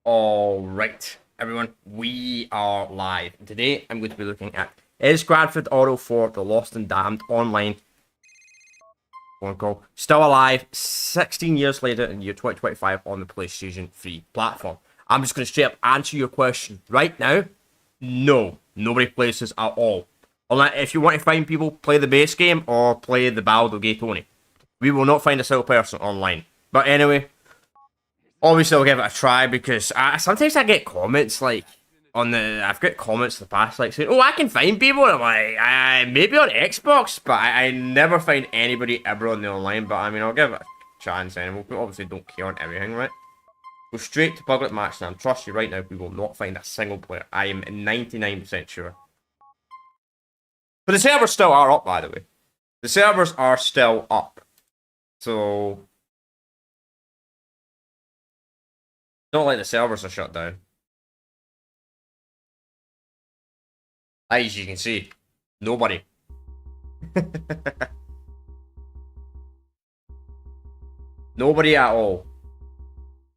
Alright, everyone, we are live. Today, I'm going to be looking at is Grand Theft Auto 4 The Lost and Damned online phone call still alive 16 years later in the year 2025 on the PlayStation 3 platform? I'm just going to straight up answer your question right now. No, nobody plays this at all. Unless if you want to find people, play the base game or play the TBOGT. We will not find a single person online. But anyway, obviously, I'll give it a try because sometimes I get comments like I've got comments in the past like saying, "Oh, I can find people," and I'm like, maybe on Xbox, but I never find anybody ever on the online. But I mean, I'll give it a chance anyway. We obviously don't care on everything, right? Go straight to public match now. Trust you right now, we will not find a single player. I am 99% sure. But the servers still are up, by the way. The servers are still up. So not like the servers are shut down. As you can see, nobody. Nobody at all.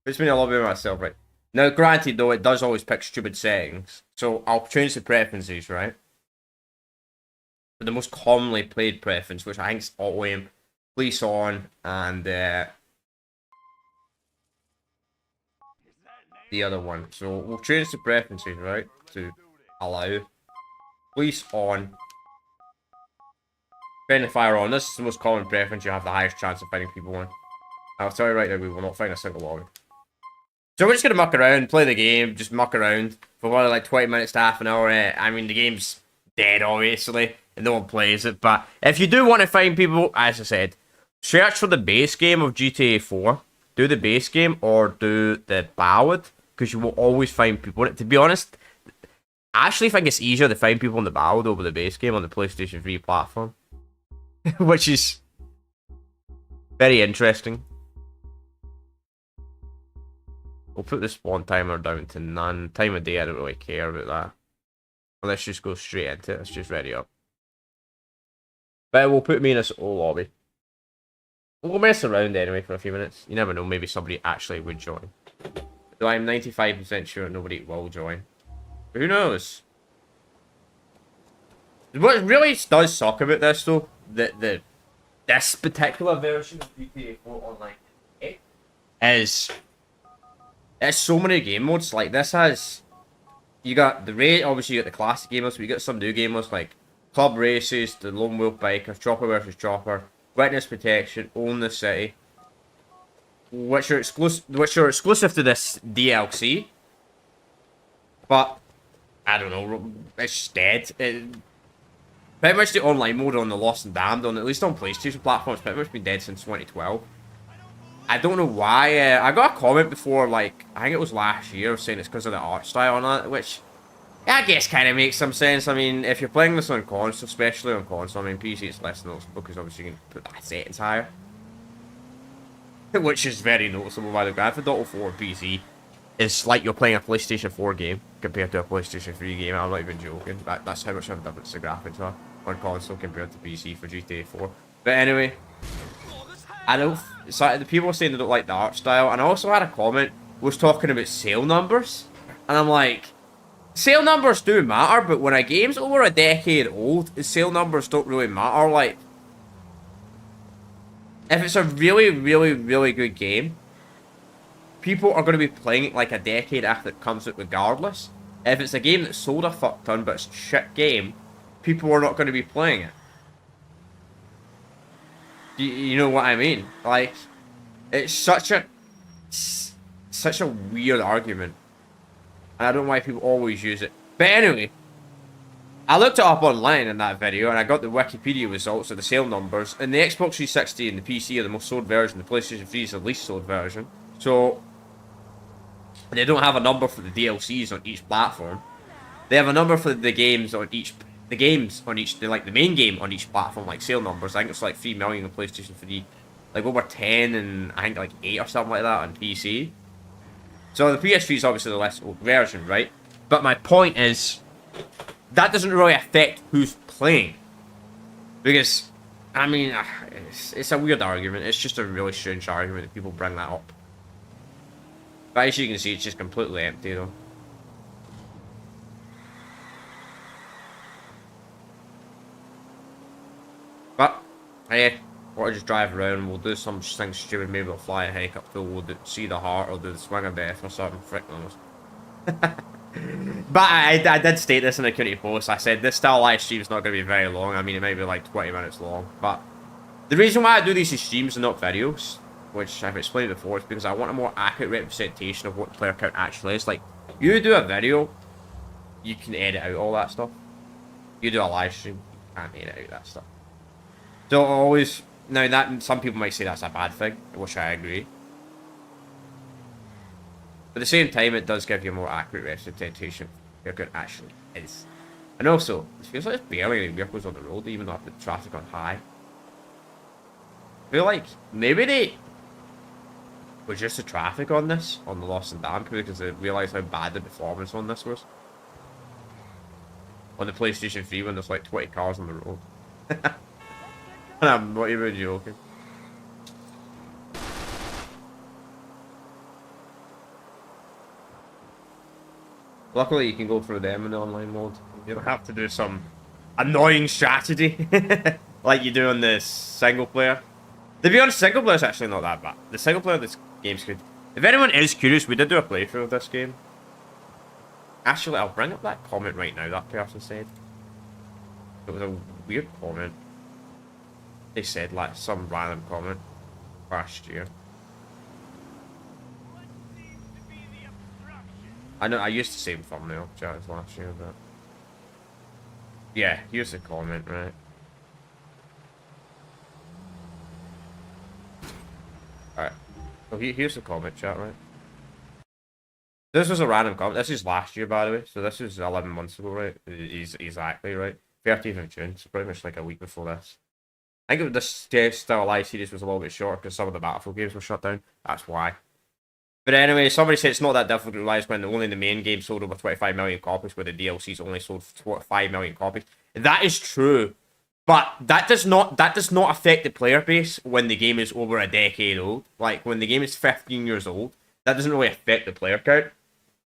It's been a lobby myself, right? Now, granted, though, it does always pick stupid settings. So I'll change the preferences, right? For the most commonly played preference, which I think is auto aim, police on, and the other one. So we'll change the preferences, right? To allow police on, friendly fire on. This is the most common preference. You have the highest chance of finding people on. I'll tell you right now, we will not find a single lobby. So we're just gonna muck around, play the game, just muck around for probably like 20 minutes to half an hour. I mean, the game's dead, obviously, and no one plays it. But if you do want to find people, as I said, search for the base game of GTA 4. Do the base game or do the ballad, because you will always find people in it. To be honest, I actually think it's easier to find people in the ballad over the base game on the PlayStation 3 platform. Which is very interesting. We'll put the spawn timer down to none. Time of day, I don't really care about that. Well, let's just go straight into it. Let's just ready up. But we'll put me in a solo lobby. We'll mess around anyway for a few minutes. You never know, maybe somebody actually would join. Though I'm 95% sure nobody will join. But who knows? What really does suck about this though, this particular version of GTA 4 Online is there's so many game modes. Like this has, you got the race, obviously you got the classic game modes, but you got some new game modes like club races, the lone wolf bikers, chopper versus chopper, witness protection, own the city, which are exclusive to this DLC. But I don't know, it's just dead. Pretty much the online mode on the Lost and Damned, on at least on PlayStation platforms, pretty much been dead since 2012. I don't know why. I got a comment before, like, I think it was last year, saying it's because of the art style on that, which I guess kind of makes some sense. I mean, if you're playing this on console, especially on console, I mean, PC it's less noticeable because obviously you can put the settings higher. Which is very noticeable by the Grand Theft Auto 4 PC. It's like you're playing a PlayStation 4 game compared to a PlayStation 3 game. I'm not even joking. That's how much of a difference the graphics are on console compared to PC for GTA 4. But anyway, I don't. So the people were saying they don't like the art style, and I also had a comment was talking about sale numbers, and I'm like, sale numbers do matter, but when a game's over a decade old, the sale numbers don't really matter. Like, if it's a really, really, really good game, people are going to be playing it like a decade after it comes out regardless. If it's a game that's sold a fuck ton but it's a shit game, people are not going to be playing it. You know what I mean? Like, it's such a weird argument. And I don't know why people always use it. But anyway, I looked it up online in that video and I got the Wikipedia results of the sale numbers. And the Xbox 360 and the PC are the most sold version. The PlayStation 3 is the least sold version. So they don't have a number for the DLCs on each platform. They have a number for the games on each. Like the main game on each platform, like sale numbers. I think it's like 3 million on PlayStation 3, like over 10, and I think like 8 or something like that on PC. So the PS3 is obviously the less old version, right? But my point is, that doesn't really affect who's playing. Because, I mean, it's a weird argument. It's just a really strange argument that people bring that up. But as you can see, it's just completely empty though. But, hey, or just drive around and we'll do something stupid. Maybe we'll fly a helicopter, we'll see the heart, or do the swing of death or something. Frick knows. But I did state this in the community post. I said this style live stream is not going to be very long. I mean, it may be like 20 minutes long. But the reason why I do these streams and not videos, which I've explained before, is because I want a more accurate representation of what player count actually is. Like, you do a video, you can edit out all that stuff. You do a live stream, you can't edit out that stuff. So always, now that some people might say that's a bad thing, which I agree. But at the same time, it does give you a more accurate representation of what it actually is. And also, it feels like there's barely any vehicles on the road, even though the traffic on high. I feel like maybe they was just the traffic on this, on the Lost and Damned, because they realised how bad the performance on this was. On the PlayStation 3 when there's like 20 cars on the road. And I'm not even joking. Luckily, you can go through them in the online mode. You don't have to do some annoying strategy like you do on the single player. To be honest, single player is actually not that bad. The single player of this game's good. If anyone is curious, we did do a playthrough of this game. Actually, I'll bring up that comment right now that person said. It was a weird comment. They said like some random comment last year. I know I used the same thumbnail chat as last year, but yeah, here's the comment, right? Alright. So here's the comment chat, right? This was a random comment. This is last year, by the way. So this was 11 months ago, right? Exactly, right? 30th of June, so pretty much like a week before this. I think this Still Alive series was a little bit short because some of the Battlefield games were shut down. That's why. But anyway, somebody said it's not that difficult to realize when only the main game sold over 25 million copies, where the DLCs only sold 5 million copies. That is true, but that does not affect the player base when the game is over a decade old. Like when the game is 15 years old, that doesn't really affect the player count.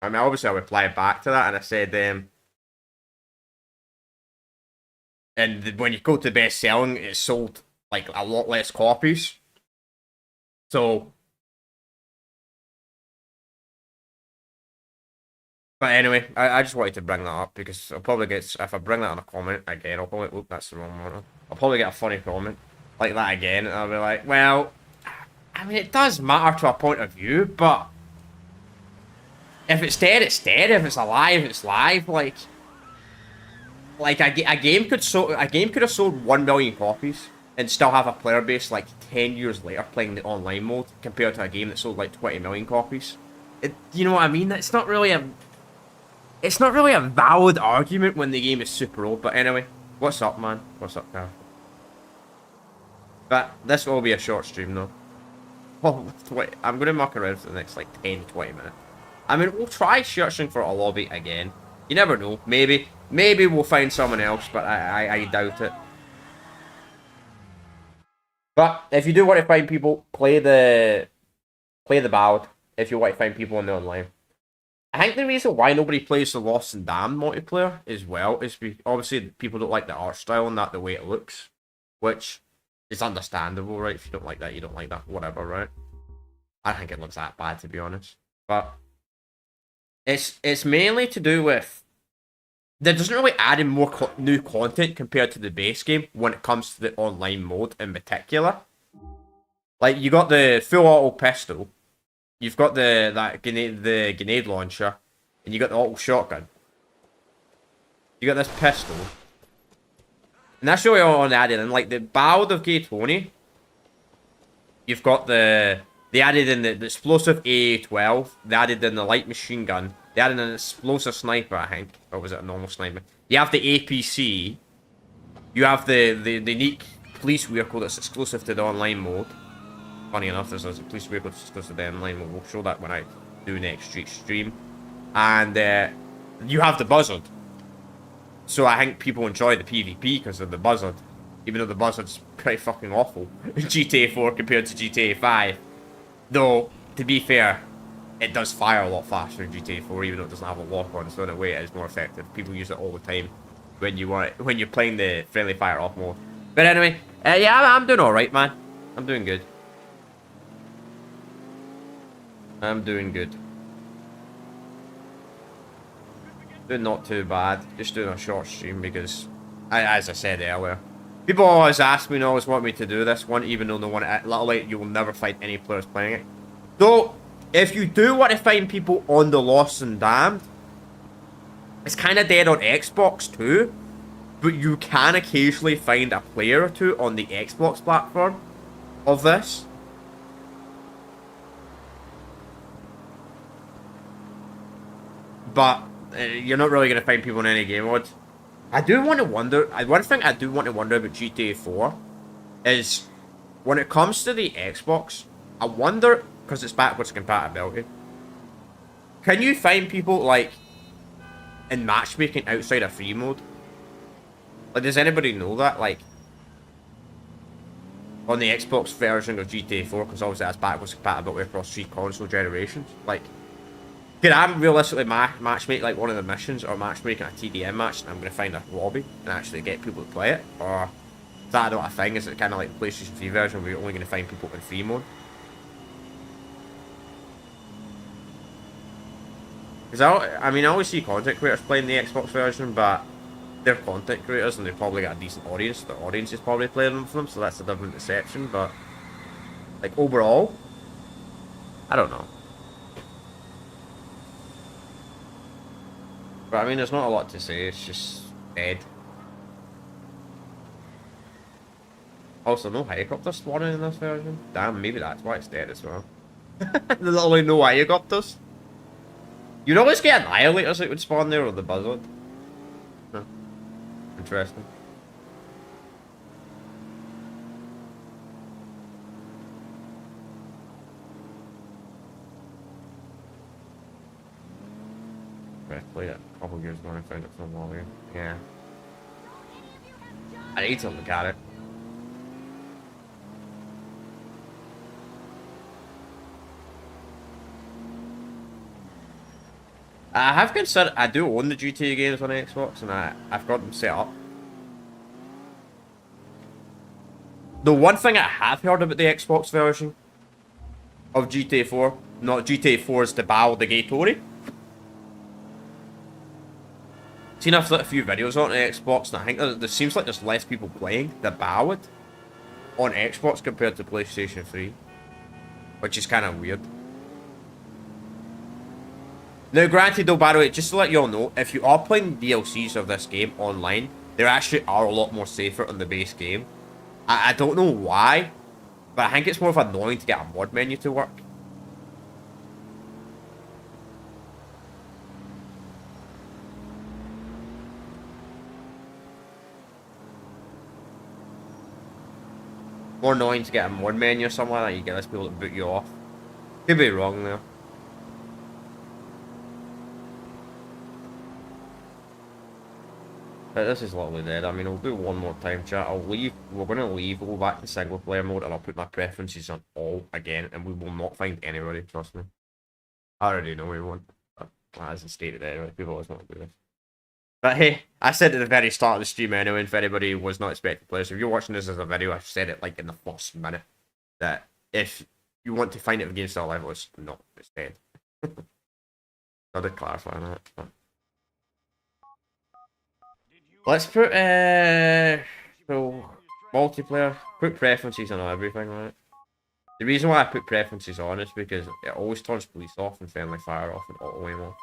I mean, obviously I replied back to that and I said, and when you go to best selling, it's sold like a lot less copies. So. But anyway, I just wanted to bring that up because I'll probably get, if I bring that in a comment again, I'll probably, oop, that's the wrong one. I'll probably get a funny comment like that again, and I'll be like, well, I mean, it does matter to a point of view, but if it's dead, it's dead. If it's alive, it's live. Like a game could have sold 1 million copies and still have a player base like 10 years later playing the online mode compared to a game that sold like 20 million copies. You know what I mean? It's not really a valid argument when the game is super old. But anyway, what's up, man? What's up, Carl? But this will be a short stream, though. Oh, wait, I'm going to muck around for the next, like, 10, 20 minutes. I mean, we'll try searching for a lobby again. You never know. Maybe we'll find someone else, but I doubt it. But if you do want to find people, play the Ballad. If you want to find people on the online. I think the reason why nobody plays the Lost and Damned multiplayer as well is obviously people don't like the art style and the way it looks, which is understandable, right? If you don't like that, you don't like that, whatever, right? I think it looks that bad, to be honest. But it's mainly to do with that doesn't really add in more new content compared to the base game when it comes to the online mode in particular. Like you got the full auto pistol. You've got the grenade launcher, and you got the auto shotgun. You got this pistol, and that's really all on added. And like the Ballad of Gay Tony, you've got they added in the explosive AA-12. They added in the light machine gun. They added an explosive sniper, I think, or was it a normal sniper? You have the APC. You have the unique police vehicle that's exclusive to the online mode. Funny enough, there's a police vehicle exclusive to the online mode. We'll show that when I do next stream. And you have the buzzard. So I think people enjoy the PvP because of the buzzard. Even though the buzzard's pretty fucking awful in GTA 4 compared to GTA 5. Though, to be fair, it does fire a lot faster in GTA 4, even though it doesn't have a lock on, so in a way it is more effective. People use it all the time when you're playing the friendly fire off mode. But anyway, yeah, I'm doing alright, man. I'm doing good. I'm doing good. Doing not too bad. Just doing a short stream because, as I said earlier, people always ask me and always want me to do this one, even though no one, literally, you will never find any players playing it. So, if you do want to find people on the Lost and Damned, it's kind of dead on Xbox too, but you can occasionally find a player or two on the Xbox platform of this. But you're not really going to find people in any game modes. I do want to wonder, one thing I do want to wonder about GTA 4 is when it comes to the Xbox, I wonder, because it's backwards compatibility, can you find people like in matchmaking outside of free mode? Like, does anybody know that? Like, on the Xbox version of GTA 4, because obviously that's backwards compatibility across 3 console generations. Like, could I realistically matchmake like one of the missions or matchmaking a TDM match and I'm going to find a lobby and actually get people to play it? Or is that not a thing? Is it kind of like the PlayStation 3 version where you're only going to find people in free mode? Because I mean, I always see content creators playing the Xbox version, but they're content creators and they've probably got a decent audience. Their audience is probably playing them for them, so that's a different exception. But like overall, I don't know. But I mean, there's not a lot to say. It's just dead. Also, no helicopter spawning in this version. Damn, maybe that's why it's dead as well. There's literally no helicopters. You'd always get annihilators that would spawn there, or the buzzard. Huh. Interesting. I played it a couple years ago and I found it for a while here. Yeah. I need to look at it. I have considered, I do own the GTA games on Xbox and I've got them set up. The one thing I have heard about the Xbox version of GTA 4, not GTA 4's TBOGT. Seen a few videos on Xbox, and I think there seems like there's less people playing the TBOGT on Xbox compared to PlayStation 3, which is kind of weird. Now, granted though, by the way, just to let you all know, if you are playing DLCs of this game online, they actually are a lot more safer on the base game. I don't know why, but I think it's more of annoying to get a mod menu to work. More annoying to get a mod menu or something like that. You get less people to boot you off. Could be wrong there. But this is literally dead. I mean, I'll do one more time, chat. I'll leave. We're going to leave. We'll go back to single player mode and I'll put my preferences on all again. And we will not find anybody, trust me. I already know we won't. But that isn't stated anyway. People always want to do this. But hey, I said at the very start of the stream anyway, if anybody was not expecting to play. So if you're watching this as a video, I've said it like in the first minute. That if you want to find it against our level, it's not. It's dead. I did clarify that. But... let's put so multiplayer. Put preferences on everything, right? The reason why I put preferences on is because it always turns police off and friendly fire off and auto aim off.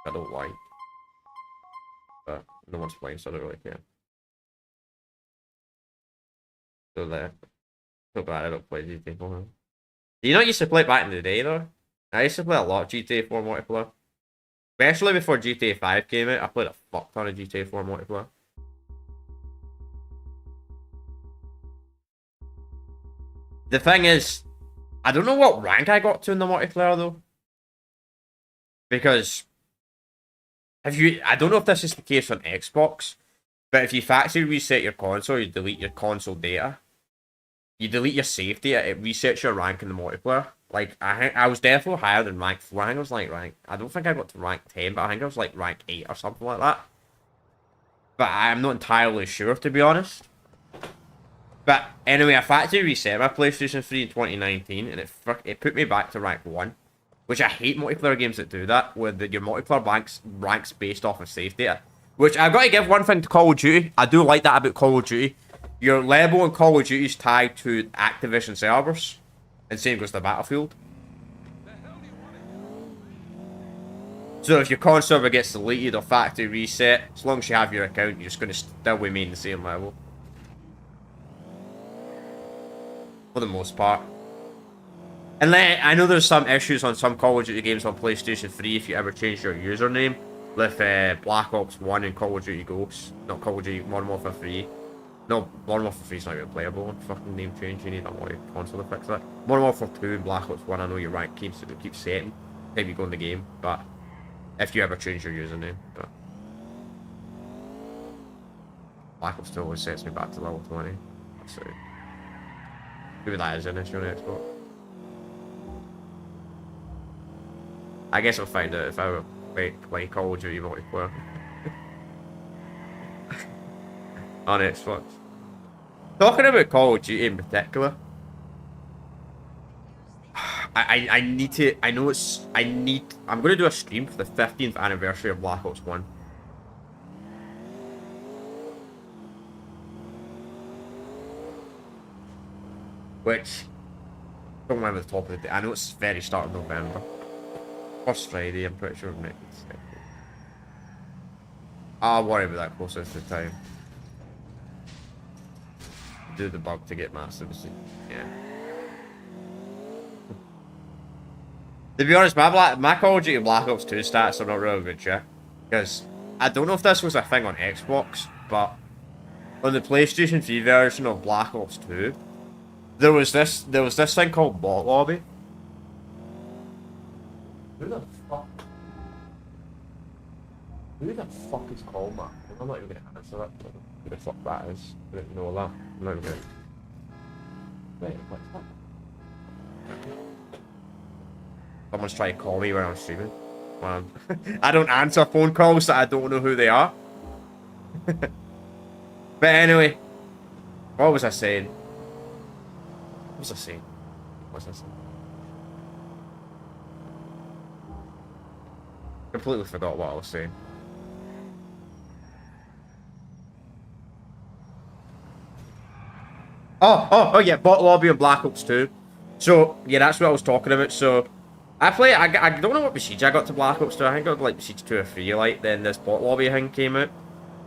I don't like. But no one's playing, so I don't really care. So that. So glad I don't play GTA 4. You know, I used to play it back in the day though. I used to play a lot of GTA 4 multiplayer. Especially before GTA 5 came out, I played a fuck ton of GTA 4 multiplayer. The thing is, I don't know what rank I got to in the multiplayer though. Because I don't know if this is the case on Xbox, but if you factory reset your console, you delete your console data, you delete your save data, it resets your rank in the multiplayer Like, I was definitely higher than rank 4. I think I was like rank... I don't think I got to rank 10, but I think I was like rank 8 or something like that. But I'm not entirely sure, to be honest. But anyway, I factory reset my PlayStation 3 in 2019, and it put me back to rank 1. Which I hate multiplayer games that do that, where your multiplayer ranks based off of save data. Which I've got to give one thing to Call of Duty. I do like that about Call of Duty. Your level in Call of Duty is tied to Activision servers. And same goes to Battlefield. So if your COD server gets deleted or factory reset, as long as you have your account, you're just going to still remain the same level. For the most part. And I know there's some issues on some Call of Duty games on PlayStation 3 if you ever change your username. With Black Ops 1 and Call of Duty Ghosts. Not Call of Duty, Modern Warfare 3. No, Modern Warfare 3 is not even playable on fucking name change. You need a console to fix that. Modern Warfare 2 and Black Ops 1, I know your rank keeps setting every you go in the game, but if you ever change your username. But Black Ops 2 always sets me back to level 20. So maybe that is an issue on Xbox. I guess I'll find out if I ever play Call of Duty multiplayer on Xbox. Talking about Call of Duty in particular, I'm gonna do a stream for the 15th anniversary of Black Ops 1. Which, don't remember the top of the day. I know it's very start of November. First Friday, I'm pretty sure next. I'll worry about that closer to the time. Do the bug to get massive. Yeah. To be honest, my Call of Duty Black Ops 2 stats are not really good yet. Because I don't know if this was a thing on Xbox, but on the PlayStation 3 version of Black Ops 2, there was this thing called Bot Lobby. Who the fuck? Who the fuck is called that? I'm not even gonna answer that. Who the fuck that is? I don't know that. I'm not even gonna. Wait, what's that? Someone's trying to call me when I'm streaming. Man, I don't answer phone calls that I don't know who they are. But anyway, what was I saying? What was I saying? Completely forgot what I was saying. Oh yeah, Bot Lobby and Black Ops 2. So yeah, that's what I was talking about. So I don't know what Besiege I got to Black Ops 2. I think I got like Besiege 2 or 3. Like then this Bot Lobby thing came out,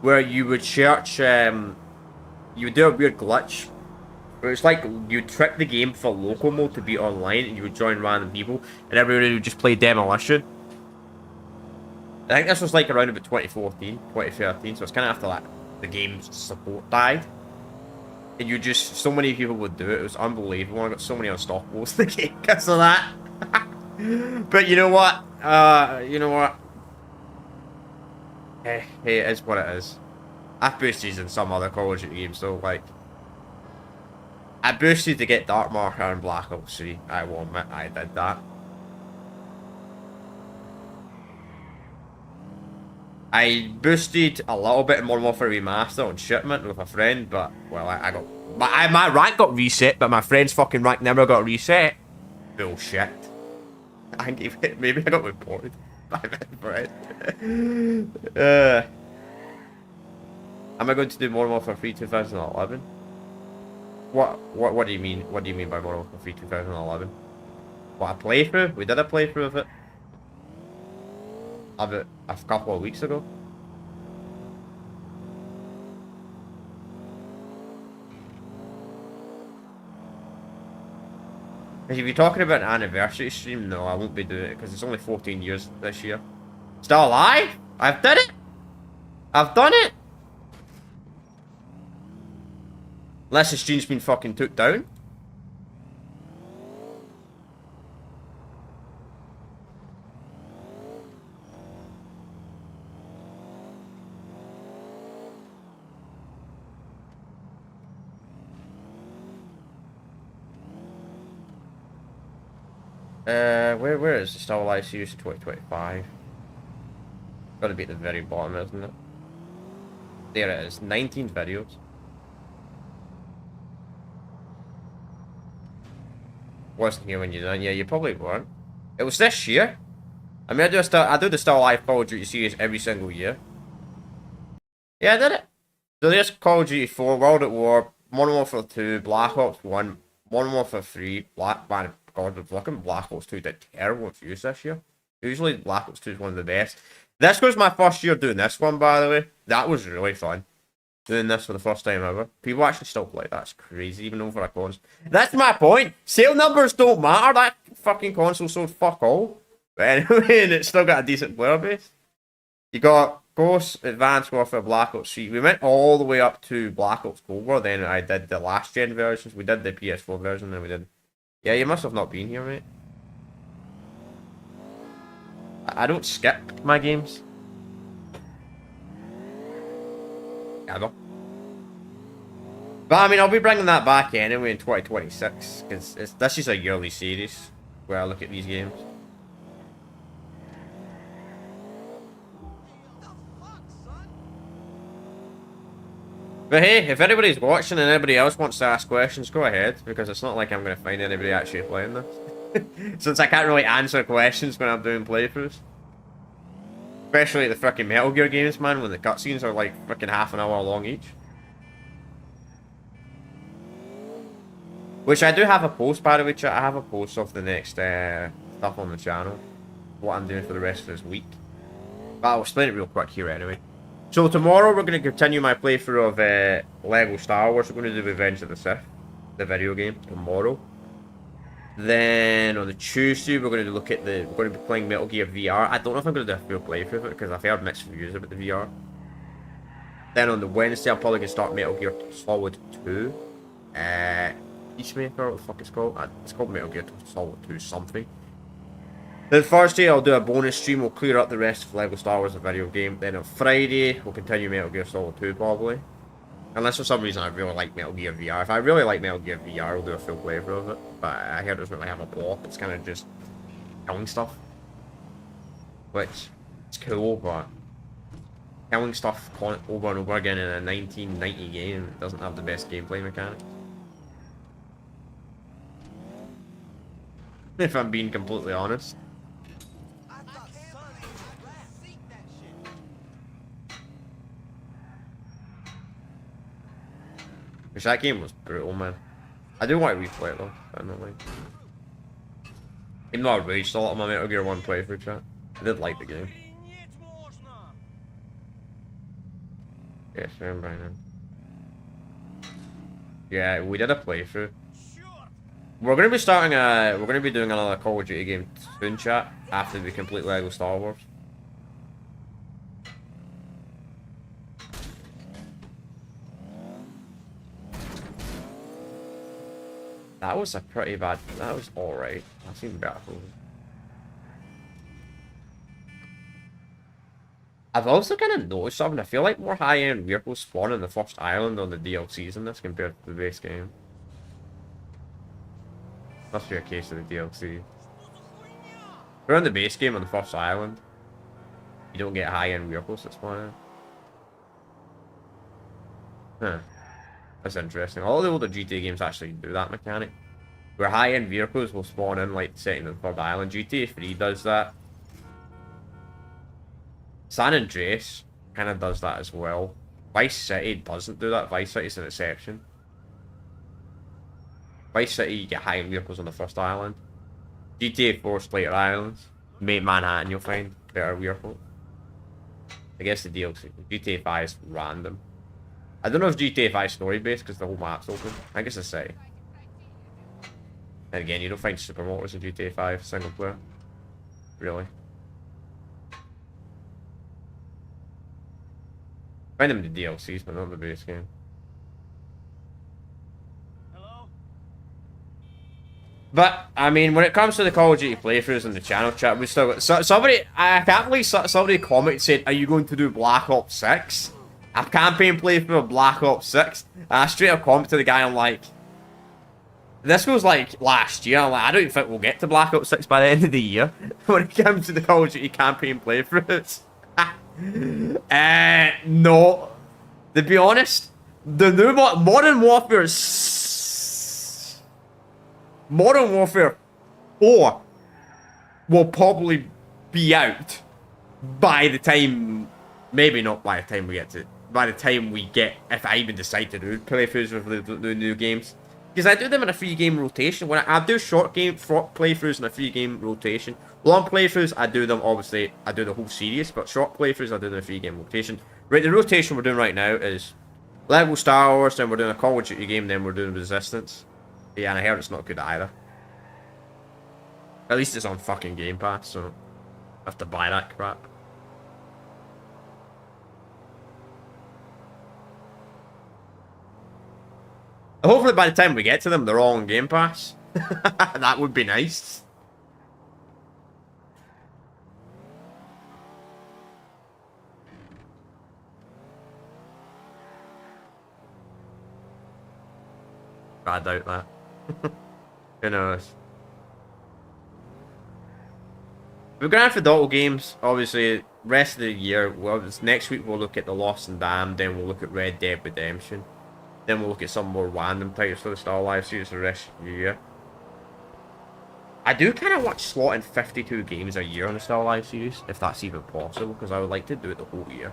where you would search, you would do a weird glitch. Where it's like you trick the game for local mode to be online, and you would join random people, and everybody would just play Demolition. I think this was like around about 2014, 2013, so it's kind of after that the game's support died. And you just, so many people would do it, it was unbelievable. I got so many unstoppables in the game because of that. But you know what? Hey, it is what it is. I've boosted in some other Call of Duty games, so like, I boosted to get Dark Marker and Black Ops 3. I will admit, I did that. I boosted a little bit more for Remaster on Shipment with a friend, but, well, I got... My rank got reset, but my friend's fucking rank never got reset. Bullshit. I think maybe I got reported by my friend. Am I going to do Modern Warfare 3 2011? What do you mean? What do you mean by Modern Warfare 3 2011? What, a playthrough? We did a playthrough of it. About a couple of weeks ago. If you're talking about an anniversary stream, no, I won't be doing it because it's only 14 years this year. Still alive? I've done it. I've done it. Unless the stream's been fucking took down. Where is the Still Alive series 2025? Gotta be at the very bottom, isn't it? There it is, 19 videos. Wasn't here when you done, yeah, you probably weren't. It was this year. I mean, I do the Still Alive Call of Duty series every single year. Yeah, I did it. So there's Call of Duty 4, World at War, Modern Warfare 2, Black Ops 1, Modern Warfare 3, Man, God, looking Black Ops 2 did terrible reviews this year. Usually Black Ops 2 is one of the best. This was my first year doing this one, by the way. That was really fun. Doing this for the first time ever. People actually still play. That's crazy, even over a console. That's my point. Sale numbers don't matter. That fucking console sold fuck all. But anyway, and it's still got a decent player base. You got Ghost, Advanced Warfare, Black Ops 3. We went all the way up to Black Ops Cold War. Then I did the last gen versions. We did the PS4 version. Then we did. Yeah, you must have not been here, mate. I don't skip my games. Ever. But I mean, I'll be bringing that back anyway in 2026 because this is a yearly series where I look at these games. But hey, if anybody's watching and anybody else wants to ask questions, go ahead, because it's not like I'm going to find anybody actually playing this. Since I can't really answer questions when I'm doing playthroughs. Especially the frickin' Metal Gear games, man, when the cutscenes are like frickin' half an hour long each. Which I do have a post, by the way, chat. I have a post of the next stuff on the channel. What I'm doing for the rest of this week. But I'll explain it real quick here anyway. So tomorrow we're going to continue my playthrough of Lego Star Wars. We're going to do Revenge of the Sith, the video game, tomorrow. Then on the Tuesday we're going to look at we're going to be playing Metal Gear VR. I don't know if I'm going to do a full playthrough of it because I've heard mixed reviews about the VR. Then on the Wednesday I'm probably going to start Metal Gear Solid 2. Peacemaker, what the fuck it's called? It's called Metal Gear Solid 2 something. Then Thursday I'll do a bonus stream. We'll clear up the rest of Lego Star Wars, the video game. Then on Friday we'll continue Metal Gear Solid 2 probably. Unless for some reason I really like Metal Gear VR. If I really like Metal Gear VR, I'll do a full playthrough of it. But I heard it doesn't really have a plot. It's kind of just killing stuff. Which is cool, but killing stuff over and over again in a 1990 game doesn't have the best gameplay mechanics. If I'm being completely honest. Which that game was brutal, man. I do want to replay it though, definitely. Even though I raged a lot of my Metal Gear 1 playthrough chat. I did like the game. Yes, I remember now. Yeah, we did a playthrough. We're gonna be starting we're gonna be doing another Call of Duty game soon, chat, after we complete Lego Star Wars. That was a pretty bad. That was alright. I've seen better. I've also kind of noticed something. I feel like more high-end vehicles spawn in the first island on the DLCs in this compared to the base game. Must be a case of the DLC. We're on the base game on the first island. You don't get high-end vehicles that spawn in. Huh. That's interesting. All the older GTA games actually do that mechanic. Where high-end vehicles will spawn in like second and third island. GTA 3 does that. San Andreas kind of does that as well. Vice City doesn't do that. Vice City's an exception. Vice City, you get high-end vehicles on the first island. GTA 4 later islands. Manhattan, you'll find better vehicles. I guess the DLC. GTA 5 is random. I don't know if GTA 5 is story-based because the whole map's open. I guess it's City. And again, you don't find supermotors in GTA 5 single player. Really. Find them in the DLCs, but not in the base game. Hello? But, I mean, when it comes to the Call of Duty playthroughs in the channel chat, we still got... somebody... I can't believe somebody commented said, are you going to do Black Ops 6? A campaign playthrough of Black Ops 6? And I straight up commented to the guy, I'm like... This was like last year. I'm like, I don't even think we'll get to Black Ops 6 by the end of the year when it comes to the Call of Duty campaign playthroughs. No. To be honest, the new Modern Warfare 4 will probably be out by the time, maybe not by the time we get to, by the time we get, if I even decide to do playthroughs with the new games. Because I do them in a 3-game rotation. When I do short playthroughs in a 3-game rotation. Long playthroughs, I do them, obviously, I do the whole series. But short playthroughs, I do them in a 3-game rotation. Right, the rotation we're doing right now is Lego Star Wars, then we're doing a Call of Duty game, then we're doing Resistance. Yeah, and I heard it's not good either. At least it's on fucking Game Pass, so I have to buy that crap. Hopefully by the time we get to them, they're all on Game Pass. That would be nice. I doubt that. Who knows? We're going for the auto games. Obviously, rest of the year. Well, next week we'll look at The Lost and Damned. Then we'll look at Red Dead Redemption. Then we'll look at some more random titles for the Star Live series for the rest of the year. I do kind of want to slot in 52 games a year on the Star Live series, if that's even possible, because I would like to do it the whole year.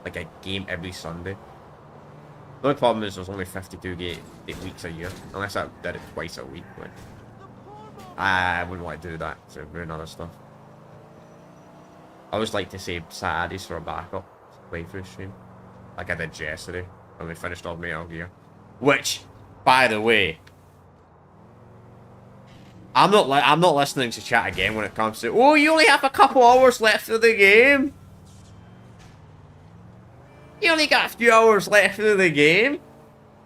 Like a game every Sunday. The only problem is there's only 52 weeks a year, unless I did it twice a week. But I wouldn't want to do that, so doing other stuff. I always like to save Saturdays for a backup playthrough stream, like I did yesterday when we finished off Metal Gear. Which, by the way, I'm not listening to chat again when it comes to, oh, you only have a couple hours left of the game. You only got a few hours left of the game.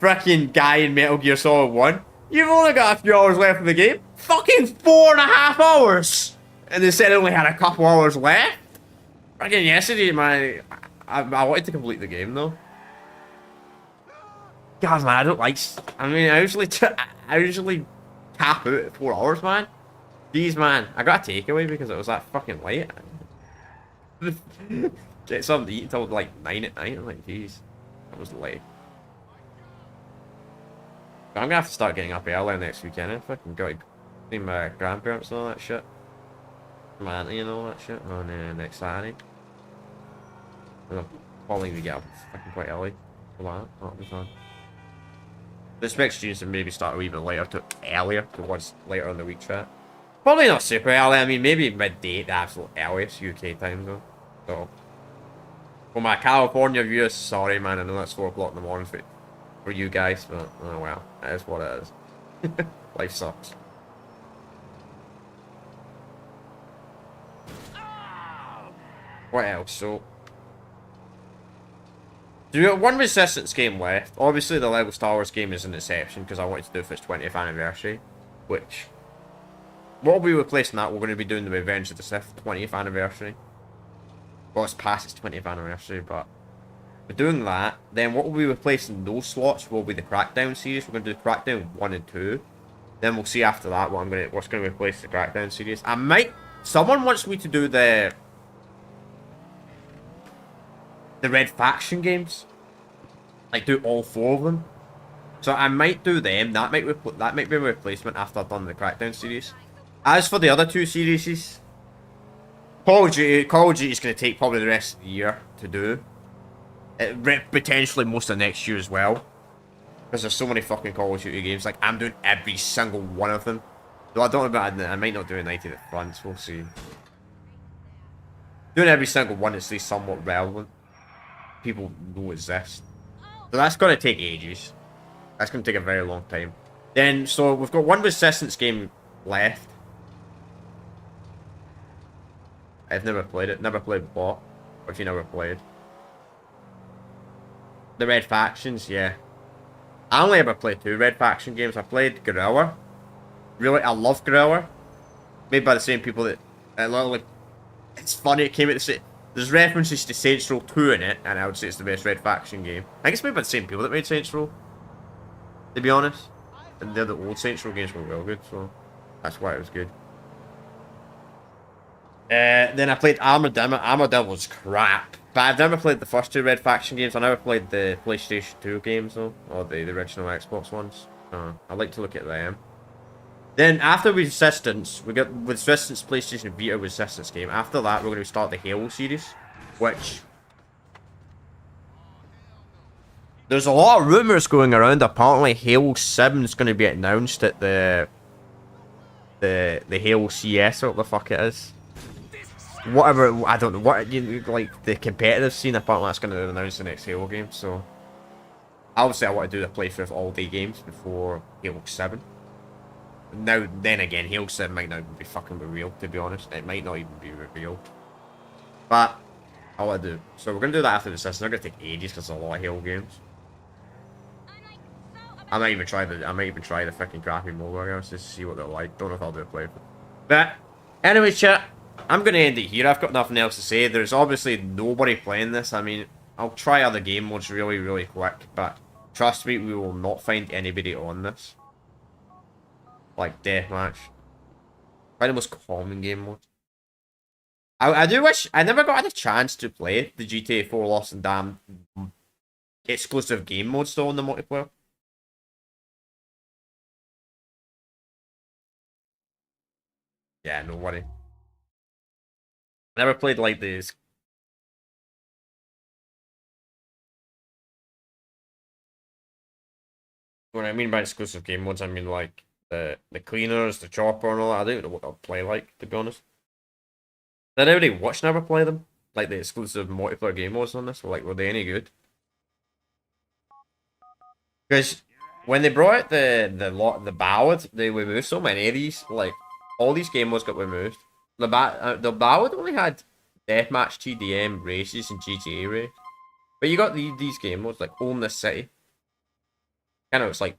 Frickin' guy in Metal Gear Solid 1. You've only got a few hours left of the game. Fucking 4.5 hours. And they said I only had a couple hours left. Frickin' yesterday, man. I wanted to complete the game though. God, man, I don't like. I mean, I usually cap out at 4 hours, man. Jeez, man, I got a takeaway because it was that fucking late. Get something to eat until like 9 at night. I'm like, jeez, that was late. But I'm gonna have to start getting up early next weekend. If I can go see my grandparents and all that shit, my auntie and all that shit on next Saturday. I'll probably get up fucking quite early for that. That'll be fun. I expect students to maybe start a wee bit earlier towards later in the week chat. Probably not super early, I mean maybe midday at the absolute earliest UK time though. So for my California viewers, sorry man, I know that's 4 o'clock in the morning for you guys, but oh well, that is what it is. Life sucks. What else? So we got one Resistance game left. Obviously, the Lego Star Wars game is an exception because I wanted to do it for its 20th anniversary. Which, what will be replacing that? We're going to be doing the Revenge of the Sith 20th anniversary. Well, it's past its 20th anniversary, but we're doing that. Then what will be replacing those slots will be the Crackdown series. We're going to do Crackdown 1 and 2. Then we'll see after that what's going to replace the Crackdown series. Someone wants me to do the Red Faction games, like do all 4 of them. So I might do them. That might be a replacement after I've done the Crackdown series. As for the other 2 series, Call of Duty is going to take probably the rest of the year to do. Potentially most of next year as well, because there's so many fucking Call of Duty games. Like I'm doing every single one of them. Though I don't know about. I might not do a 90 at the front. We'll see. Doing every single one is at least somewhat relevant. People know exist. So that's going to take ages. That's going to take a very long time. Then, so we've got one Resistance game left. I've never played it. Never played bot. Or if you never played. The Red Factions, yeah. I only ever played 2 Red Faction games. I played Guerrilla. Really, I love Guerrilla. Made by the same people that... like, it's funny, it came out the same... There's references to Saints Row 2 in it, and I would say it's the best Red Faction game. I think it's made by the same people that made Saints Row, to be honest. the old Saints Row games were real good, so that's why it was good. Then I played Armored Dim. Armored Dim was crap. But I've never played the first two Red Faction games. I never played the PlayStation 2 games, though. Or the original Xbox ones. I like to look at them. Then, after Resistance, we got Resistance PlayStation Vita Resistance game. After that, we're going to start the Halo series. Which... there's a lot of rumours going around. Apparently, Halo 7 is going to be announced at the Halo CS, or what the fuck it is. Whatever, I don't know, what, like, the competitive scene, apparently that's going to announce the next Halo game, so... obviously I want to do the playthrough of all day games before Halo 7. Now, then again, Halo 7 might not even be fucking real, to be honest. It might not even be revealed. But, I want to do... so we're going to do that after this. It's not going to take ages, because there's a lot of Halo games. I might even try the freaking crappy mobile games just to see what they're like. Don't know if I'll do a playthrough. But, anyway, chat. I'm going to end it here. I've got nothing else to say. There's obviously nobody playing this. I mean, I'll try other game modes really, really quick. But trust me, we will not find anybody on this. Like deathmatch. Probably the most common game mode. I do wish... I never got a chance to play the GTA 4 Lost and Damned exclusive game mode still in the multiplayer. Yeah, no worry. Never played like this. What I mean by exclusive game modes, I mean like the cleaners, the chopper, and all that. I don't even know what they'll play like, to be honest. Did anybody watch never play them? Like the exclusive multiplayer game modes on this? Like, were they any good? Because when they brought out the ballad, they removed so many of these. Like all these game modes got removed. The ballad only had deathmatch, TDM, races, and GTA race. But you got these game modes like Own the City. Kind of, it's like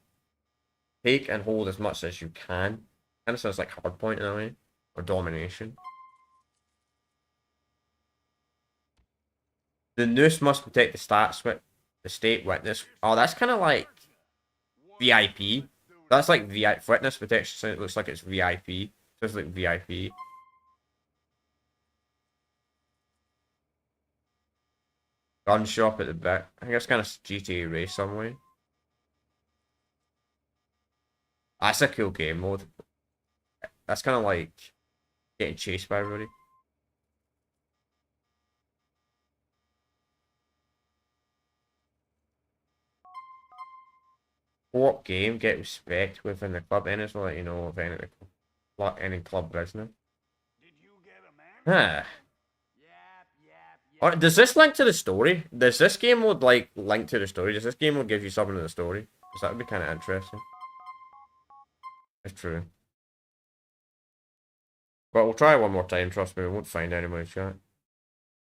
take and hold as much as you can. Kind of sounds like Hardpoint in a way, or Domination. The noose must protect the state witness. Oh, that's kind of like VIP. That's like VIP witness protection. So it looks like it's VIP. So it's like VIP. Gun shop at the back. I think that's kind of GTA race some way. That's a cool game mode. That's kind of like getting chased by everybody. What game get respect within the club? And it's will let you know of any club business. Huh. Or does this link to the story? Does this game mode like link to the story? Does this game mode give you something in the story? Because that would be kind of interesting. It's true. But we'll try it one more time, trust me, we won't find anybody, chat.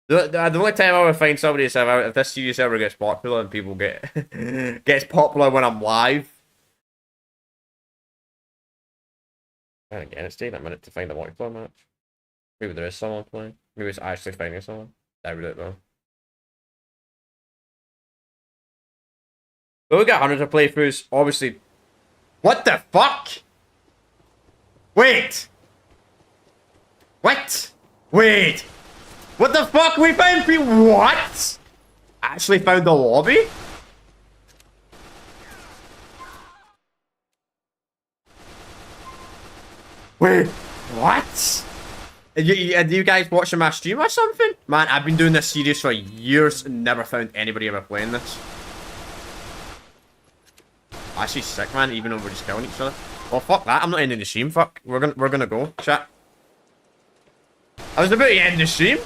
The only time I would find somebody is if this series ever gets popular and people gets popular when I'm live. And again, it's taking a minute to find a multiplayer match. Maybe there is someone playing. Maybe it's actually finding someone. I doubt it though. But we got hundreds of playthroughs, obviously. What the fuck? Wait! What? Wait! What the fuck? We found people. What? Actually found the lobby? Wait, what? Are you guys watching my stream or something? Man, I've been doing this series for years and never found anybody ever playing this. Actually sick, man, even though we're just killing each other. Well, fuck that. I'm not ending the stream. Fuck. We're gonna go. Chat. I was about to end the stream.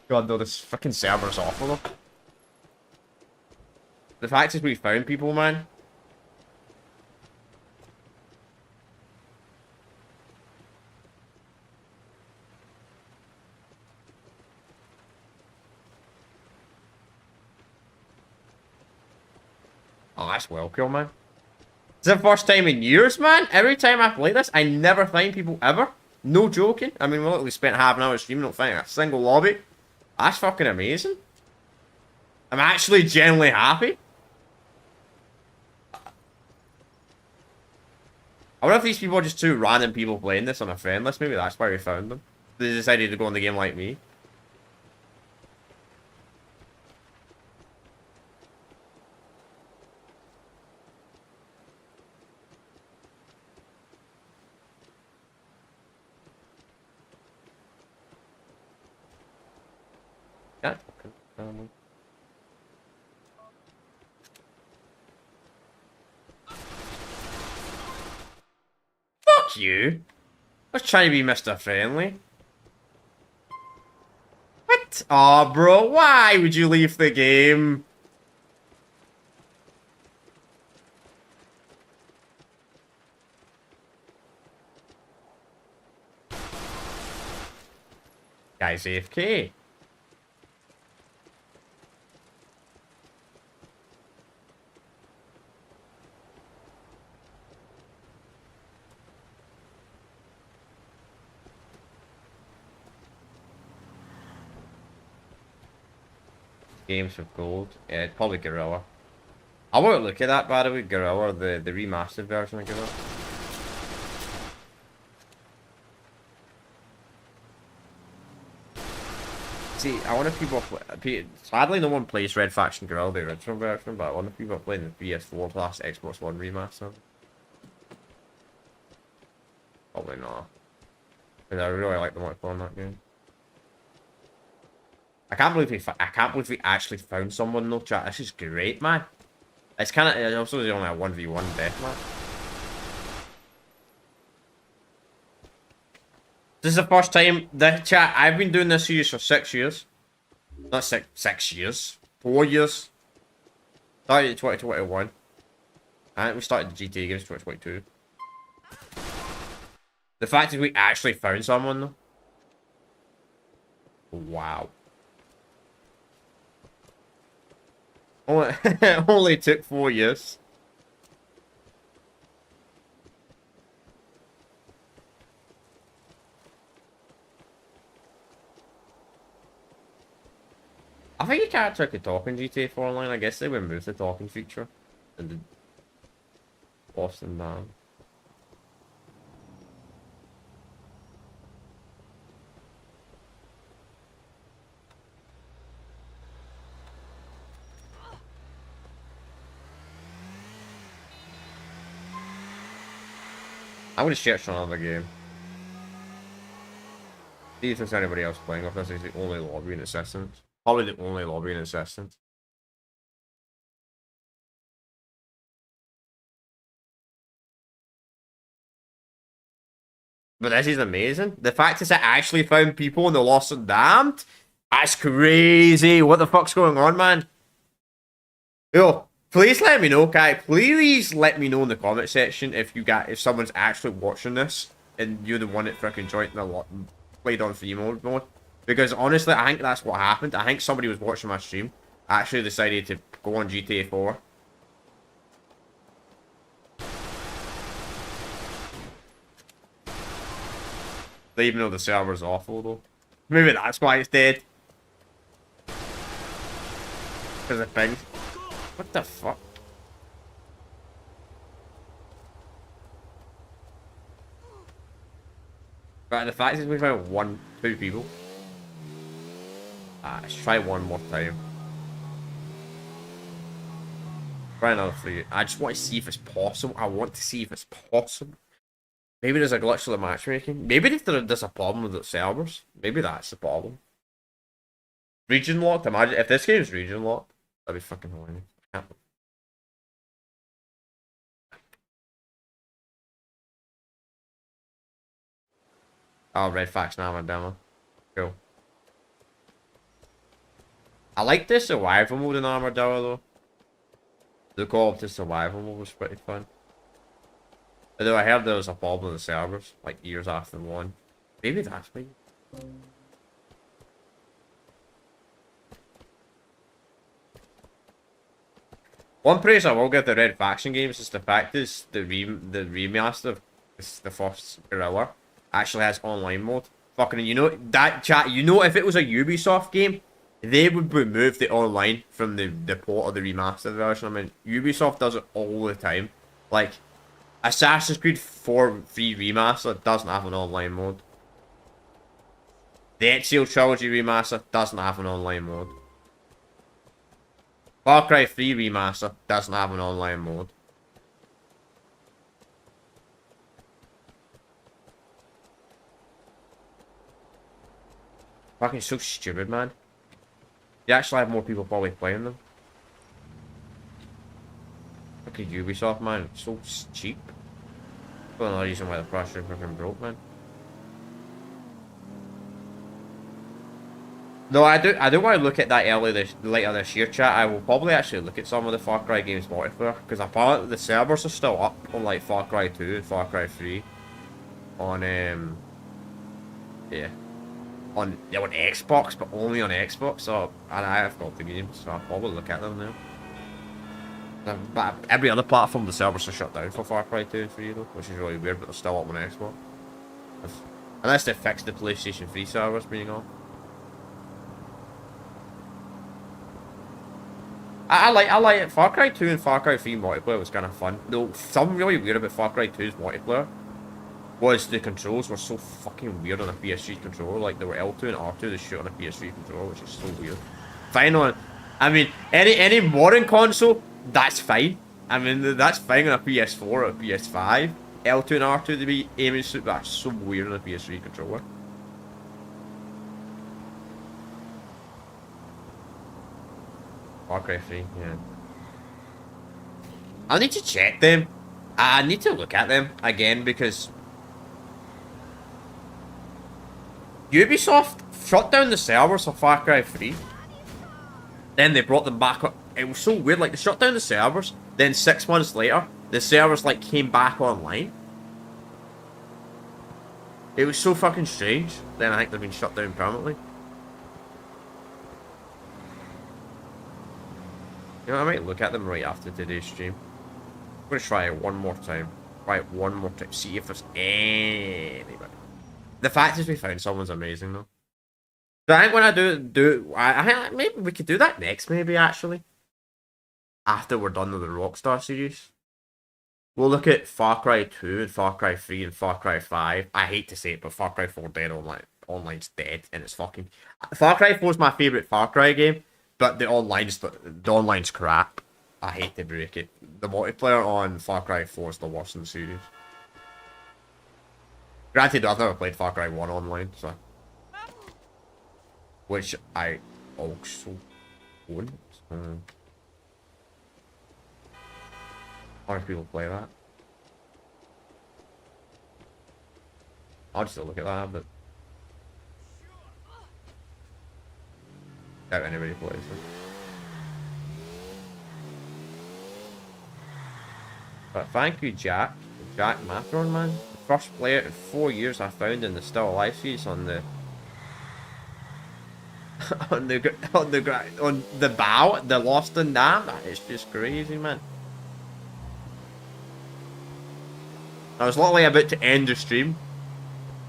God, no, this fucking server's awful, though. The fact is we found people, man. Oh, that's well cool, man. It's the first time in years, man. Every time I play this, I never find people ever. No joking. I mean, we literally spent half an hour streaming, not finding a single lobby. That's fucking amazing. I'm actually genuinely happy. I wonder if these people are just two random people playing this on a friend list. Maybe that's why we found them. They decided to go in the game like me. Yeah. Fuck you. I was trying to be Mr. Friendly. What? Aw, bro, why would you leave the game? Guy's AFK. Games with gold. Yeah, probably Gorilla. I want to look at that, by the way, Gorilla, the remastered version of Gorilla. See, I wonder if people play, sadly no one plays Red Faction Gorilla, the original version, but I wonder if people are playing the PS4 plus Xbox One remaster. Probably not. Because I really like the multiplayer in that game. I can't believe we actually found someone though, chat. This is great, man. It's kind of, it also is only a 1v1 deathmatch. This is the first time, chat, I've been doing this series for 6 years. Not 6 years. 4 years. Started in 2021. And we started the GTA games in 2022. The fact is we actually found someone though. Wow. Only took 4 years. I think you can't trick a talk in GTA 4 Online. I guess they removed the talking feature. And the Boston down. I'm gonna search another game. See if there's anybody else playing with this. Is the only lobby in existence. Probably the only lobby in existence. But this is amazing. The fact is I actually found people in the Lost and Damned. That's crazy. What the fuck's going on, man? Yo, please let me know, guy. Please let me know in the comment section if someone's actually watching this and you're the one that freaking joined the lot played on free mode. Because honestly, I think that's what happened. I think somebody was watching my stream, actually decided to go on GTA 4. Even though the server's awful though. Maybe that's why it's dead. Because of things. What the fuck? Right, the fact is we found 2 people. Let's try one more time. Try another 3. I just want to see if it's possible. I want to see if it's possible. Maybe there's a glitch to the matchmaking. Maybe there's a problem with the servers. Maybe that's the problem. Region locked? Imagine if this game's region locked. That'd be fucking hilarious. Oh, Red Faction Armor demo. Cool. I like the survival mode in Armored Tower though. The co-op to survival mode was pretty fun. Although I heard there was a problem with the servers, like years after one. Maybe that's why. One praise I will give the Red Faction games is the fact is the remaster, the first Gorilla, actually has online mode. Fucking, you know that chat. You know if it was a Ubisoft game, they would remove the online from the port of the remastered version. I mean, Ubisoft does it all the time. Like, Assassin's Creed 4 free remaster doesn't have an online mode. The Ezio Trilogy remaster doesn't have an online mode. Far Cry 3 remaster doesn't have an online mode. Fucking so stupid, man. You actually have more people probably playing them. Look at Ubisoft, man. It's so cheap. Well, another reason why the price is fucking broke, man. No, I do want to look at that later this year, chat. I will probably actually look at some of the Far Cry games multiplayer, because apparently the servers are still up on like Far Cry 2 and Far Cry 3 on yeah, on Xbox, but only on Xbox. So, and I have got the games, so I'll probably look at them now. But every other platform, the servers are shut down for Far Cry 2 and 3 though, which is really weird, but they're still up on Xbox. Unless they fixed the PlayStation 3 servers being off. I like it. Far Cry 2 and Far Cry 3 multiplayer was kind of fun. Though something really weird about Far Cry 2's multiplayer was the controls were so fucking weird on a PS3 controller. Like, they were L2 and R2 to shoot on a PS3 controller, which is so weird. Fine on, I mean, any modern console, that's fine. I mean, that's fine on a PS4 or a PS5. L2 and R2 to be aiming shoot, but that's so weird on a PS3 controller. Far Cry 3, yeah. I need to check them. I need to look at them again because Ubisoft shut down the servers for Far Cry 3. Then they brought them back up. It was so weird, like they shut down the servers, then 6 months later, the servers like came back online. It was so fucking strange. Then I think they've been shut down permanently. You know, I might look at them right after today's stream. I'm gonna try it one more time. Try it one more time. See if there's anybody. The fact is we found someone's amazing though. So I think when I I think maybe we could do that next, maybe actually. After we're done with the Rockstar series. We'll look at Far Cry 2 and Far Cry 3 and Far Cry 5. I hate to say it, but Far Cry 4 dead online. Online's dead and it's fucking... Far Cry 4 is my favourite Far Cry game. But the online's crap. I hate to break it. The multiplayer on Far Cry 4 is the worst in the series. Granted, I've never played Far Cry 1 online, so... Which I also wouldn't. How many people play that? I'll just look at that, but... Doubt anybody plays it. But thank you, Jack Mathron, man. The first player in 4 years I found in the Still Alive series on the on the bow, the Lost and Damned. That is just crazy, man. I was literally about to end the stream.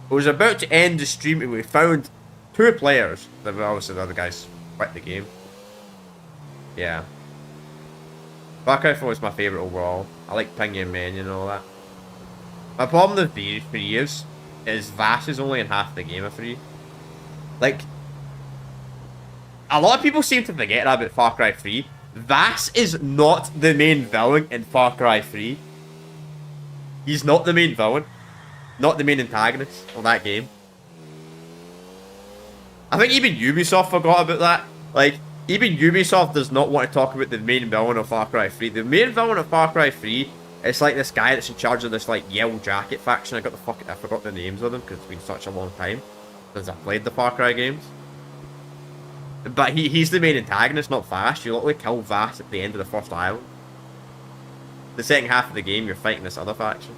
I was about to end the stream and we found 2 players. Then obviously the other guys quit the game. Yeah. Far Cry 4 is my favourite overall. I like Pinyin Man and all that. My problem with these 3 years is Vass is only in half the game of 3. Like, a lot of people seem to forget about Far Cry 3. Vass is not the main villain in Far Cry 3. He's not the main villain. Not the main antagonist of that game. I think even Ubisoft forgot about that. Like, even Ubisoft does not want to talk about the main villain of Far Cry 3. The main villain of Far Cry 3 is like this guy that's in charge of this like yellow jacket faction. I forgot the names of them because it's been such a long time since I played the Far Cry games. But he's the main antagonist, not Vass. You literally kill Vass at the end of the first island. The second half of the game, you're fighting this other faction.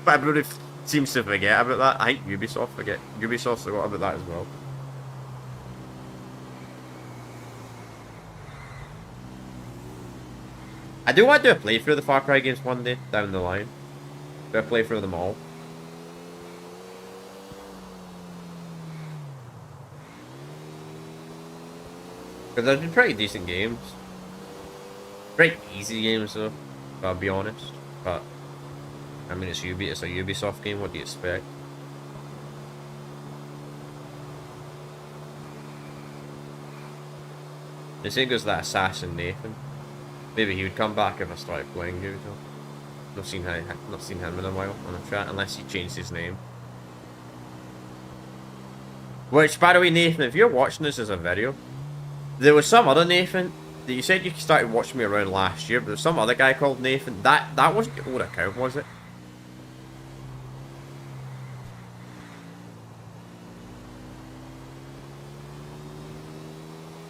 But everybody seems to forget about that. I think Ubisoft forgot about that as well. I do want to do a playthrough of the Far Cry games one day, down the line. Do a playthrough of them all. Because they've been pretty decent games. Pretty easy games though, I'll be honest. But I mean, it's a Ubisoft game. What do you expect? The same goes that assassin Nathan. Maybe he would come back if I started playing Ubisoft. Not seen him in a while on the chat, unless he changed his name. Which, by the way, Nathan, if you're watching this as a video, there was some other Nathan that you said you started watching me around last year, but there's some other guy called Nathan. That wasn't your old account, was it?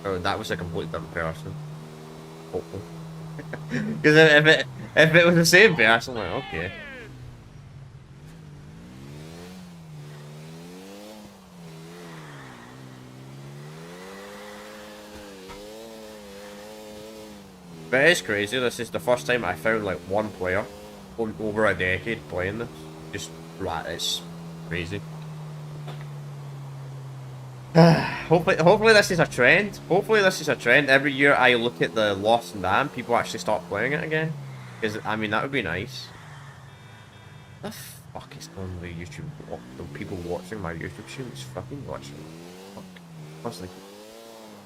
Oh, that was a completely different person. Hopefully. Because if it was the same person, I'm like, okay. But it is crazy. This is the first time I found like one player over a decade playing this. Just right, it's crazy. Hopefully this is a trend. Hopefully this is a trend. Every year I look at the Lost and Damned, people actually start playing it again. Because I mean that would be nice. What the fuck is going on with YouTube? What, the people watching my YouTube stream is fucking watching. Fuck. Constantly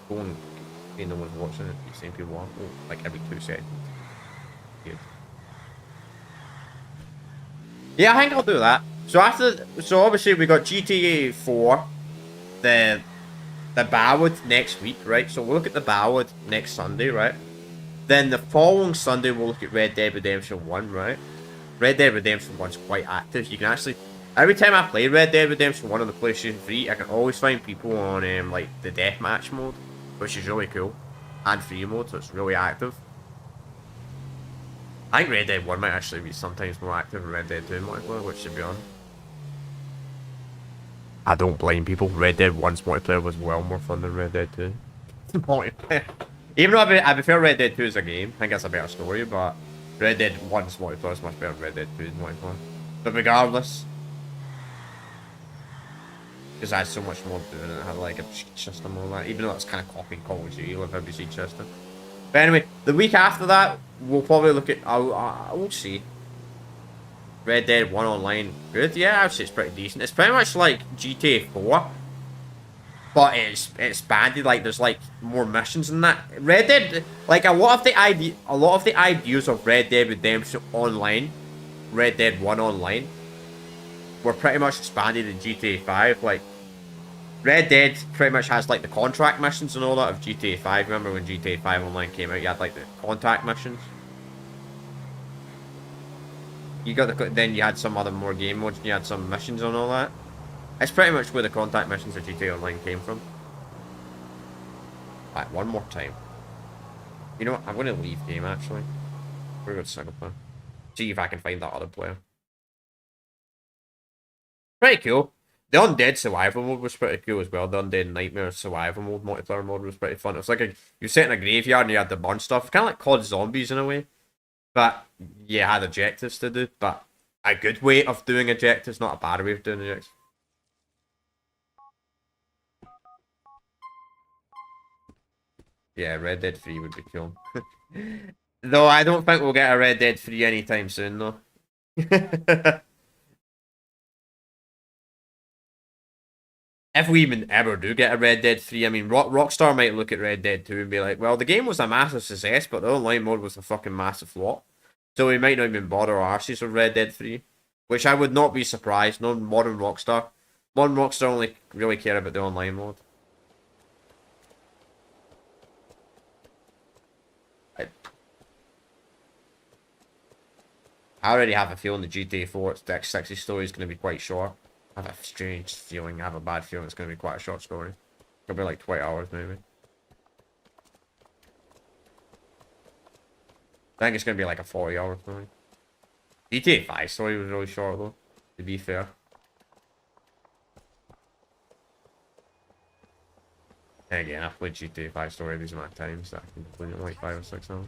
going. No one's watching it. The same people are. Oh, like every 2 seconds. Good. Yeah, I think I'll do that. So obviously we got GTA 4, the Ballad next week, right? So we'll look at the Ballad next Sunday, right? Then the following Sunday we'll look at Red Dead Redemption 1, right? Red Dead Redemption 1's quite active. You can actually, every time I play Red Dead Redemption 1 on the PlayStation 3, I can always find people on like the deathmatch mode, which is really cool, and free mode, so it's really active. I think Red Dead 1 might actually be sometimes more active than Red Dead 2 multiplayer, which should be on. I don't blame people. Red Dead 1's multiplayer was well more fun than Red Dead 2. Multiplayer. Even though I prefer Red Dead 2 as a game, I think that's a better story, but Red Dead 1's multiplayer is much better than Red Dead 2's multiplayer. But regardless, because I had so much more doing it, I had like a cheat system and all that, even though it's kind of copying Call of Duty with every cheat system. But anyway, the week after that, we'll probably look at, we'll see. Red Dead 1 Online, good, yeah, I'd say it's pretty decent. It's pretty much like GTA 4, but it's expanded, like there's like more missions in that. Red Dead, like a lot of the ideas of Red Dead Redemption Online, Red Dead 1 Online, were pretty much expanded in GTA 5. Like Red Dead pretty much has like the contract missions and all that of GTA 5. Remember when GTA 5 Online came out, you had like the contact missions. You got then you had some other more game modes, and you had some missions and all that. It's pretty much where the contact missions of GTA Online came from. Alright, one more time. You know what? I'm going to leave game actually. We're going to single player. See if I can find that other player. Pretty cool. The Undead Survival mode was pretty cool as well. The Undead Nightmare Survival mode, multiplayer mode, was pretty fun. It was like you set in a graveyard and you had to burn stuff. Kind of like COD Zombies in a way. But you had objectives to do. But a good way of doing objectives, not a bad way of doing objectives. Yeah, Red Dead 3 would be cool. Though I don't think we'll get a Red Dead 3 anytime soon, though. If we even ever do get a Red Dead 3, I mean, Rockstar might look at Red Dead 2 and be like, well, the game was a massive success, but the online mode was a fucking massive flop. So we might not even bother our arses with Red Dead 3. Which I would not be surprised. No modern Rockstar. Modern Rockstar only really care about the online mode. I already have a feeling the GTA 4 X60 story is going to be quite short. I have a strange feeling, I have a bad feeling it's going to be quite a short story. It'll be like 20 hours maybe. I think it's going to be like a 40-hour story. GTA 5 story was really short though, to be fair. And again, I've played GTA 5 story these amount of times that I can play it in like 5 or 6 hours.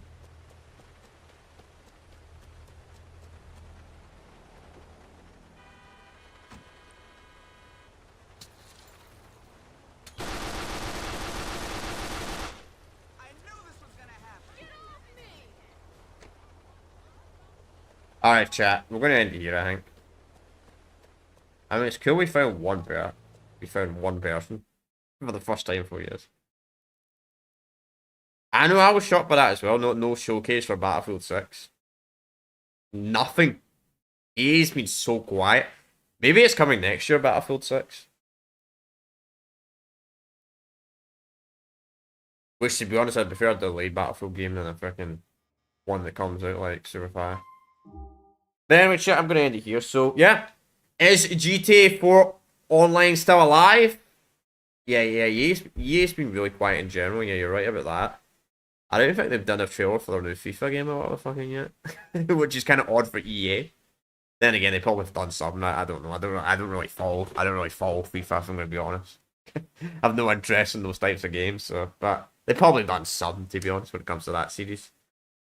Alright, chat. We're gonna end it here, I think. I mean, it's cool we found one bear. We found one person for the first time in 4 years. I know I was shocked by that as well. No showcase for Battlefield 6. Nothing. EA's been so quiet. Maybe it's coming next year, Battlefield 6. Which, to be honest, I'd prefer a delayed Battlefield game than a freaking one that comes out like super fast. But anyway, shit, I'm gonna end it here. So, yeah. Is GTA 4 Online still alive? Yeah, EA's been really quiet in general. Yeah, you're right about that. I don't think they've done a trailer for their new FIFA game or whatever fucking yet. Which is kind of odd for EA. Then again, they probably have done something. I don't know. I don't really follow FIFA, if I'm gonna be honest. I've no interest in those types of games, so but they've probably done some, to be honest, when it comes to that series.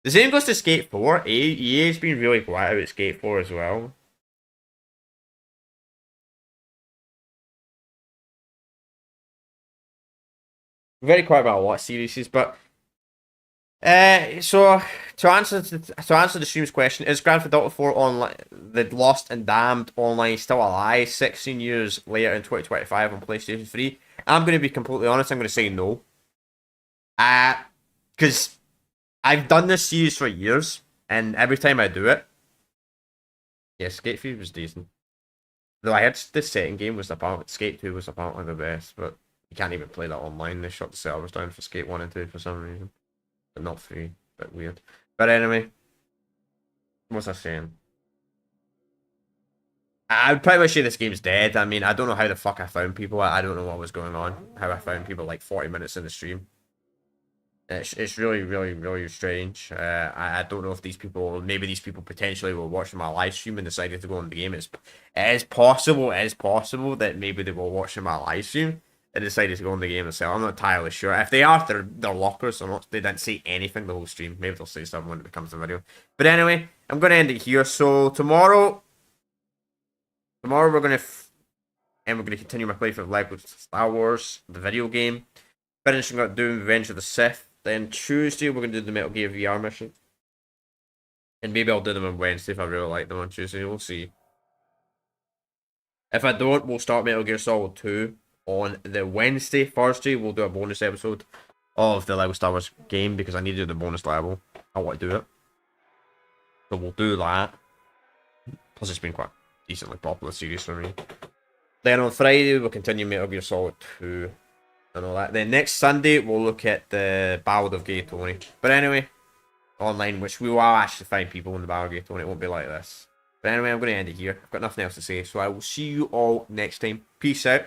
The same goes to Skate 4. EA's been really quiet about Skate 4 as well. Very quiet about a lot of series, but so to answer the stream's question, is Grand Theft Auto 4 online, the Lost and Damned online, still alive 16 years later in 2025 on PlayStation 3? I'm going to be completely honest. I'm going to say no. Because I've done this series for years, and every time I do it, yeah, Skate 3 was decent. Though I had the second game was apparently Skate 2 was apparently the best, but you can't even play that online. They shut the servers down for Skate 1 and 2 for some reason. But not 3. Bit weird. But anyway, what's I saying? I would probably say this game's dead. I mean, I don't know how the fuck I found people. I don't know what was going on. How I found people like 40 minutes in the stream. It's really strange. I don't know if these people, maybe these people potentially were watching my live stream and decided to go on the game. It is possible that maybe they were watching my live stream and decided to go on the game themselves. I'm not entirely sure. If they are, they're lockers or not. They didn't say anything the whole stream. Maybe they'll say something when it becomes a video. But anyway, I'm gonna end it here. So tomorrow we're gonna continue my playthrough of Lego Star Wars, the video game. Finishing up doing Revenge of the Sith. Then Tuesday we're gonna do the Metal Gear VR mission. And maybe I'll do them on Wednesday if I really like them on Tuesday. We'll see. If I don't, we'll start Metal Gear Solid 2 on the Wednesday. Thursday, we'll do a bonus episode of the Lego Star Wars game because I need to do the bonus level. I want to do it. So we'll do that. Plus, it's been quite a decently popular series for me. Then on Friday, we'll continue Metal Gear Solid 2 and all that. Then next Sunday, we'll look at the Ballad of Gay Tony. But anyway, online, which we will actually find people in the Ballad of Gay Tony. It won't be like this. But anyway, I'm going to end it here. I've got nothing else to say. So I will see you all next time. Peace out.